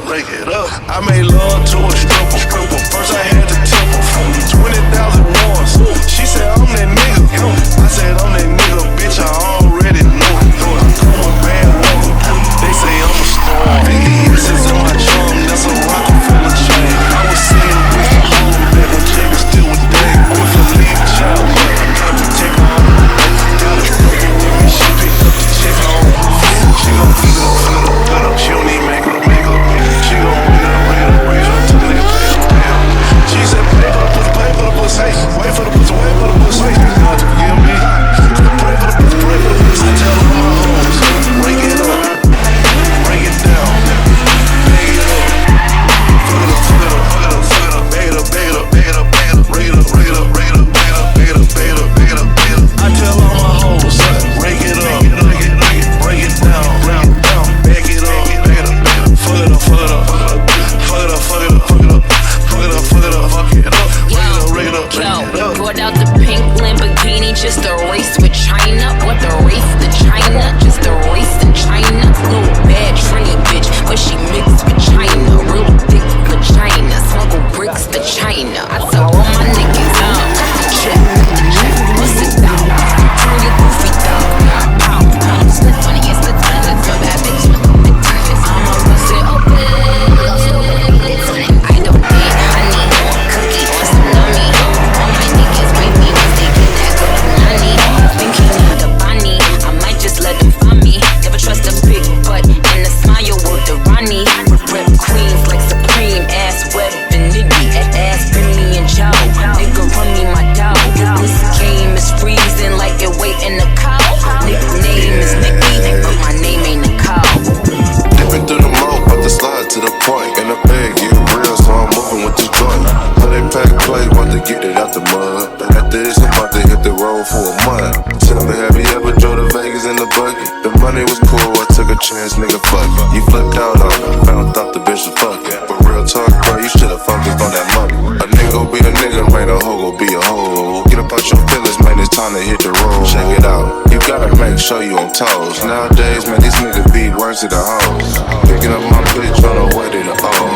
break it up. I made love to a stripper. First I had to tip her 20,000 ones. She said I'm that nigga. I said I'm that nigga, bitch. I already know it. I'm going bad woman. They say I'm a star. 50 years in my drum, that's a Rockefeller chain. I was saying with the home that them chickens still with day. With a leave child, but I gotta protect her on the way. Got a struggle with me, she picked up the check on. She gon' feed up, she don't need makeup. She gon' raise up till they pay up. She said pay for the pussy, wait for the pussy, God to forgive me. Pray for the pussy, I tell all my hoes, break it up, break it down, bag it up, fuck it up, bag it up, break it up, I tell all my hoes, break it up, break it down, bag it up, fuck it up, Yo, brought out the pink Lamborghini just a race with China. What the race to China? Just a race to China. Little bad Trini bitch, but she mixed with China. Real thick vagina, smuggle bricks to China. I tell all my niggas up, check, bust it down, turn your goofy down, pow, split on it, split on it, let's go bad bitch. I'ma bust it open. I don't need honey, cookie or some nummy. All my niggas bite me once they get that good money. Think he need the bunny, I might just let him find me. Never trust a big butt and a smile with the Ronnie. Rep queens like Supreme, ass web and nitty, ass Benny and Joe. Nigga run me my dog. This game is freezing like it waiting to cow. Nickname is Nicky, but my name ain't a cow. Dipping through the mouth, about to slide to the point. In the bag, get real, so I'm moving with this joint. They pack play, want to get it out the mud. After this, I'm about to hit the road for a month. Tell me, have you ever drove to Vegas in the bucket? The money was cool, I took a chance, nigga, fuck it. You flipped out on me, found out the bitch was fucking. But real talk, bro, you should've focused on that money. A nigga gon' be a nigga, man, a hoe gon' be a hoe. Get up out your feelings, man, it's time to hit the road. Check it out, you gotta make sure you on toes. Nowadays, man, these niggas be worse than the hoes. Picking up my bitch on the way to the O.